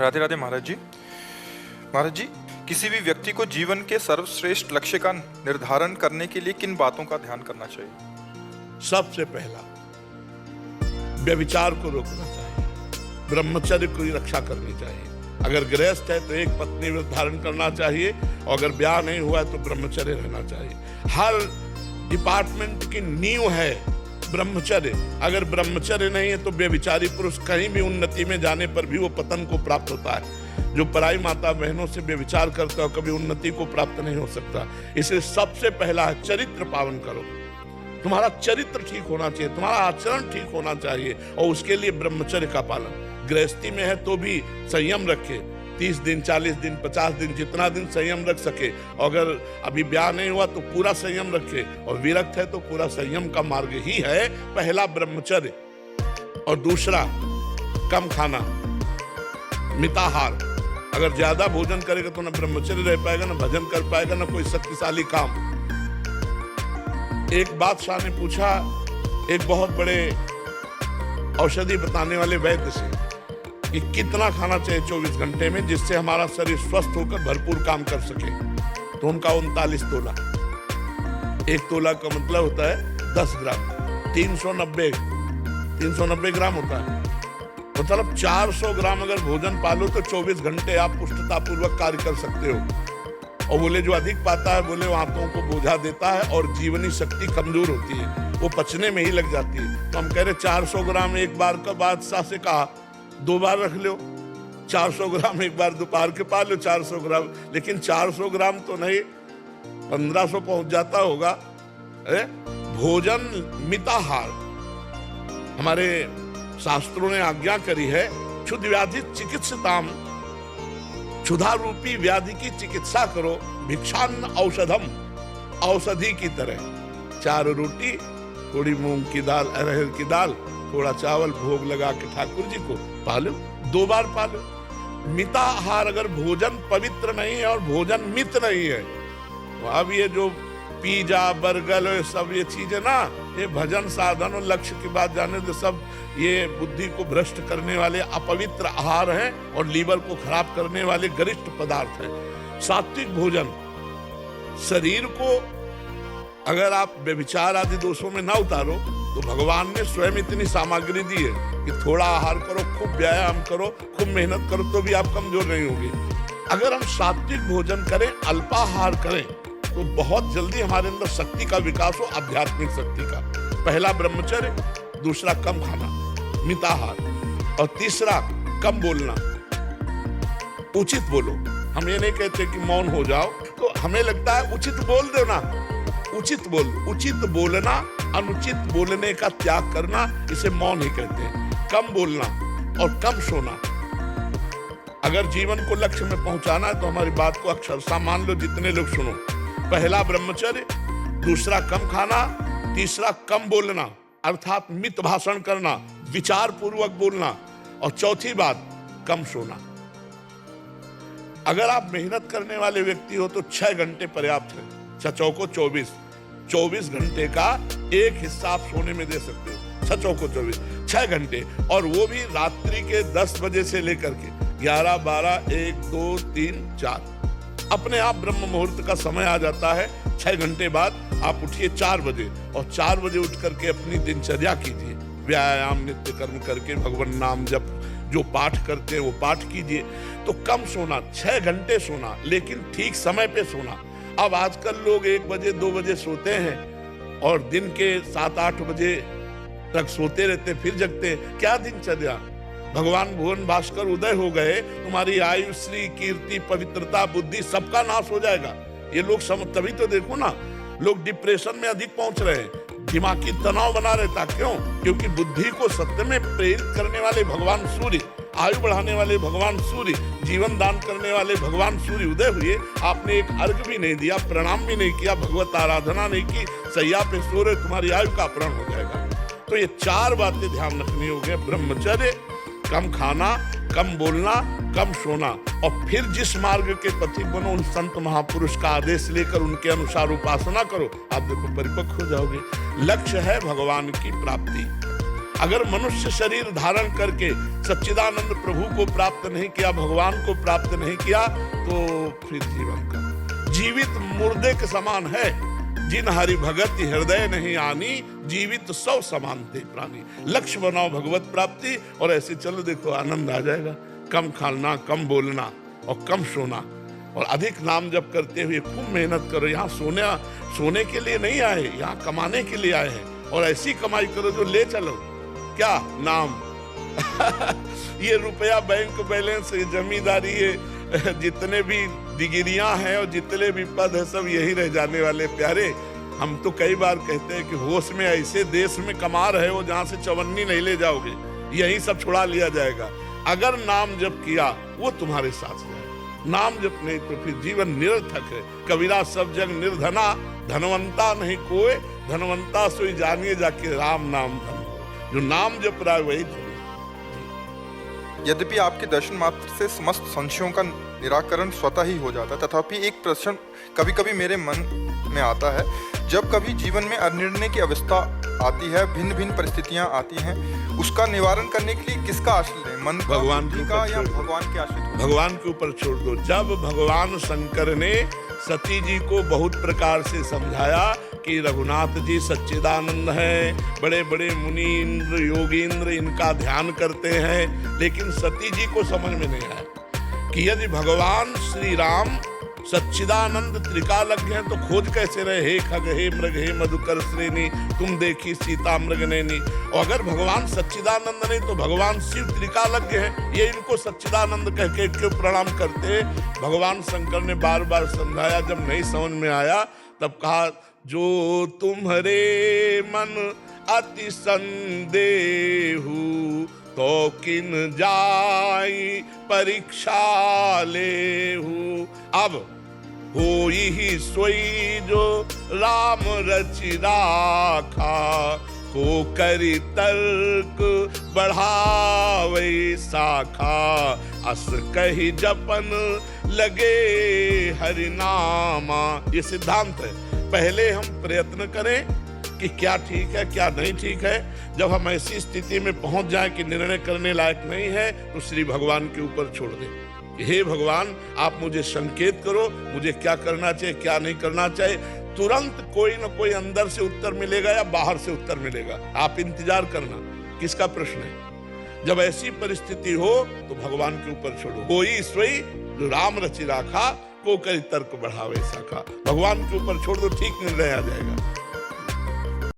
राधे राधे महाराज जी। महाराज जी, किसी भी व्यक्ति को जीवन के सर्वश्रेष्ठ लक्ष्य का निर्धारण करने के लिए किन बातों का ध्यान करना चाहिए? सबसे पहला, व्यभिचार को रोकना चाहिए, ब्रह्मचर्य की रक्षा करनी चाहिए। अगर गृहस्थ है तो एक पत्नी व्रत धारण करना चाहिए, और अगर ब्याह नहीं हुआ है तो ब्रह्मचर्य रहना चाहिए। हर डिपार्टमेंट की नींव है ब्रह्मचर्य। अगर ब्रह्मचर्य नहीं है तो व्यभिचारी पुरुष कहीं भी उन्नति में जाने पर भी वो पतन को प्राप्त होता है। जो पराई माता बहनों से व्यभिचार करता है कभी उन्नति को प्राप्त नहीं हो सकता। इसलिए सबसे पहला है चरित्र पावन करो। तुम्हारा चरित्र ठीक होना चाहिए, तुम्हारा आचरण ठीक होना चाहिए, और उसके लिए ब्रह्मचर्य का पालन। गृहस्थी में है तो भी संयम रखे, 30 दिन 40 दिन 50 दिन जितना दिन संयम रख सके। अगर अभी ब्याह नहीं हुआ तो पूरा संयम रखे, और विरक्त है तो पूरा संयम का मार्ग ही है पहला ब्रह्मचर्य। और दूसरा, कम खाना, मिताहार। अगर ज्यादा भोजन करेगा तो ना ब्रह्मचर्य रह पाएगा, ना भजन कर पाएगा, ना कोई शक्तिशाली काम। एक बादशाह ने पूछा एक बहुत बड़े औषधि बताने वाले वैद्य से कि कितना खाना चाहिए 24 घंटे में जिससे हमारा शरीर स्वस्थ होकर भरपूर काम कर सके। तो उनका 39 तोला। एक तोला का मतलब होता है 10 ग्राम, 390 ग्राम होता है। मतलब 400 ग्राम अगर भोजन पालो तो 24 घंटे आप पुष्टतापूर्वक कार्य कर सकते हो। और बोले जो अधिक पाता है, बोले वो हाथों को बोझा देता है और जीवनी शक्ति कमजोर होती है, वो पचने में ही लग जाती है। तो हम कह रहे 400 ग्राम एक बार का बादशाह से कहा 2 बार रख लो। 400 ग्राम एक बार दोपहर के पा लो 400 ग्राम, लेकिन 400 ग्राम तो नहीं, 1500 पहुंच जाता होगा। भोजन मिताहार। हमारे शास्त्रों ने आज्ञा करी है, क्षुध व्याधि चिकित्सताम, क्षुधा रूपी व्याधि की चिकित्सा करो, भिक्षान्न औषधम, औषधि की तरह। 4 रोटी, थोड़ी मूंग की दाल, अरहर की दाल, थोड़ा चावल भोग लगा के ठाकुर जी को पालो, 2 बार पालो। मिताहार। अगर भोजन पवित्र नहीं है और भोजन मित नहीं है तो अब ये जो पिज्जा बर्गर सब ये चीजें ना, ये भजन साधन और लक्ष्य की बात जाने तो सब ये बुद्धि को भ्रष्ट करने वाले अपवित्र आहार हैं और लीवर को खराब करने वाले गरिष्ठ पदार्थ हैं। सात्विक भोजन शरीर को, अगर आप व्यभिचार आदि दोषों में ना उतारो तो भगवान ने स्वयं इतनी सामग्री दी है कि थोड़ा आहार करो, खूब व्यायाम करो, खूब मेहनत करो तो भी आप कमजोर नहीं होंगे। अगर हम सात्विक भोजन करें, अल्पाहार करें तो बहुत जल्दी हमारे अंदर शक्ति का विकास हो, आध्यात्मिक शक्ति का। पहला ब्रह्मचर्य, दूसरा कम खाना, मिताहार, और तीसरा कम बोलना। उचित बोलो। हम ये नहीं कहते कि मौन हो जाओ, तो हमें लगता है उचित बोल दो ना। उचित बोल, उचित बोलना, अनुचित बोलने का त्याग करना, इसे मौन ही कहते हैं। कम बोलना और कम सोना। अगर जीवन को लक्ष्य में पहुंचाना है तो हमारी बात को अक्षरशः मान लो, जितने लोग सुनो। पहला ब्रह्मचर्य, दूसरा कम खाना, तीसरा कम बोलना अर्थात मित भाषण करना, विचार पूर्वक बोलना, और चौथी बात कम सोना। अगर आप मेहनत करने वाले व्यक्ति हो तो 6 घंटे पर्याप्त है। 6 चौको 24 घंटे का एक हिस्सा आप सोने में दे सकते हो। 6 चौको 24, 6 घंटे, और वो भी रात्रि के 10 बजे से लेकर के 11, 12, 1, 2, 3, 4 अपने आप ब्रह्म मुहूर्त का समय आ जाता है। 6 घंटे बाद आप उठिए 4 बजे, और 4 बजे उठ करके अपनी दिनचर्या कीजिए। व्यायाम नित्य कर्म करके भगवान नाम जप, जो पाठ करते हैं वो पाठ कीजिए। तो कम सोना, 6 घंटे सोना, लेकिन ठीक समय पे सोना। अब आजकल लोग 1 बजे 2 बजे सोते हैं और दिन के 7-8 बजे तक सोते रहते, फिर जगते। क्या दिनचर्या! भगवान भुवन भास्कर उदय हो गए, तुम्हारी आयु, श्री, कीर्ति, पवित्रता, बुद्धि सबका नाश हो जाएगा। ये लोग तभी तो देखो ना, लोग डिप्रेशन में अधिक पहुंच रहे हैं, दिमागी तनाव बना रहता। क्यों? क्योंकि बुद्धि को सत्य में प्रेरित करने वाले भगवान सूर्य, आयु बढ़ाने वाले भगवान सूर्य, जीवन दान करने वाले भगवान सूर्य उदय हुए। आपने एक अर्घ भी नहीं दिया, प्रणाम भी नहीं किया, भगवत आराधना नहीं की, सैया पे सो रहे, तुम्हारी आयु का अपहरण हो जाएगा। तो ये 4 बातें ध्यान रखनी होगी। ब्रह्मचर्य, कम खाना, कम बोलना, कम सोना, और फिर जिस मार्ग के पथिक बनो, उन संत महापुरुष का आदेश लेकर उनके अनुसार उपासना करो। आप देखो परिपक्व हो जाओगे। लक्ष्य है भगवान की प्राप्ति। अगर मनुष्य शरीर धारण करके सच्चिदानंद प्रभु को प्राप्त नहीं किया, भगवान को प्राप्त नहीं किया, तो फिर जीवन का जीवित मुर्दे के समान है। जिन हरि भगत हृदय नहीं आनी, जीवित सौ समान थे प्राणी। लक्ष्य बनाओ भगवत प्राप्ति, और ऐसे चलो, देखो आनंद आ जाएगा। कम खाना, कम बोलना और कम सोना, और अधिक नाम जप करते हुए खूब मेहनत करो। यहाँ सोने के लिए नहीं आए, यहाँ कमाने के लिए आए हैं, और ऐसी कमाई करो जो ले चलो। क्या नाम ये रुपया, बैंक बैलेंस, ये जमींदारी, ये जितने भी डिग्रियां हैं और जितने भी पद है, सब यही रह जाने वाले प्यारे। हम तो कई बार कहते हैं कि होश में ऐसे देश में कमा रहे हो जहां से चवन्नी नहीं ले जाओगे, यही सब छुड़ा लिया जाएगा। अगर नाम जप किया वो तुम्हारे साथ है, नाम जप नहीं तो फिर जीवन निरर्थक है। कबीरा सब जग निर्धना, धनवंता नहीं कोई, धनवंता सोई जानिए जाके राम नाम धन। जो नाम जप रहा है वही धन। यद्यपि आपके दर्शन मात्र से समस्त संशयों का निराकरण स्वतः ही हो जाता है, तथापि एक प्रश्न कभी कभी मेरे मन में आता है। जब कभी जीवन में अनिर्णय की अवस्था आती है, भिन्न भिन्न परिस्थितियां आती हैं, उसका निवारण करने के लिए किसका आश्रय लें? मन का, भगवान का या भगवान के आश्रित? भगवान के ऊपर छोड़ दो। जब भगवान शंकर ने सती जी को बहुत प्रकार से समझाया कि रघुनाथ जी सच्चिदानंद हैं, बड़े बड़े मुनीन्द्र योगींद्र इनका ध्यान करते हैं, लेकिन सती जी को समझ में नहीं आया कि यदि भगवान श्री राम सच्चिदानंद त्रिकालज्ञ हैं तो खोज कैसे रहे, हे खग हे मृग हे मधुकर श्रेणी, तुम देखी सीता मृग नैनी। और अगर भगवान सच्चिदानंद नहीं तो भगवान शिव त्रिकालज्ञ हैं, ये इनको सच्चिदानंद कह के क्यों प्रणाम करते? भगवान शंकर ने बार बार समझाया, जब नहीं समझ में आया तब कहा, जो तुम्हारे मन अति संदेहु, तो किन जाई परीक्षा लेहु। अब होई ही सोई जो राम रचि राखा, को करी तर्क बढ़ावे शाखा, अस कही जपन लगे हरिनामा। ये सिद्धांत है। पहले हम प्रयत्न करें कि क्या ठीक है क्या नहीं ठीक है। जब हम ऐसी स्थिति में पहुंच जाएं कि निर्णय करने लायक नहीं है, तो श्री भगवान के ऊपर छोड़ दें। हे भगवान, आप मुझे संकेत करो, मुझे क्या करना चाहिए क्या नहीं करना चाहिए। तुरंत कोई न कोई अंदर से उत्तर मिलेगा या बाहर से उत्तर मिलेगा, आप इंतजार करना। किसका प्रश्न है? जब ऐसी परिस्थिति हो तो भगवान के ऊपर छोड़ो। कोई सोई जो राम रचि राखा, को कई तर्क बढ़ावे शाखा। भगवान के ऊपर छोड़ दो, ठीक निर्णय आ जाएगा।